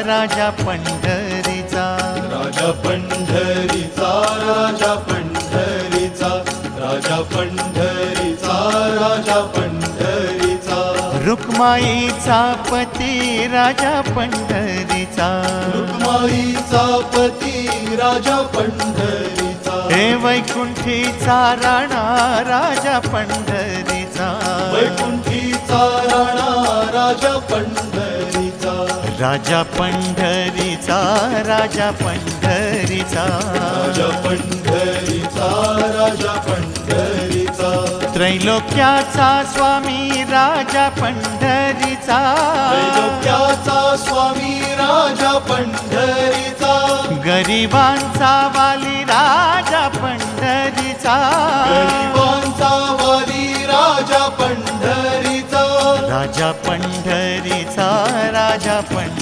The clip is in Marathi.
राजा पंढरीचा, राजा पंढरीचा, राजा पंढरीचा, राजा पंढरीचा, राजा पंढरीचा, रुक्माईचा पती राजा पंढरीचा, रुक्माईचा पती राजा पंढरीचा, हे वैकुंठीचा राणा राजा पंढरीचा, वैकुंठीचा राणा राजा पंढरीचा, राजा पंढरीचा, राजा पंढरीचा, राजा पंढरीचा, राजा पंढरीचा, त्रैलोक्याचा स्वामी राजा पंढरीचा, त्रैलोक्याचा स्वामी राजा पंढरीचा, गरिबांचा वाली राजा पंढरीचा, गरिबांचा वाली राजा पंढरीचा, राजा पंढरीचा, राजा पंढरीचा.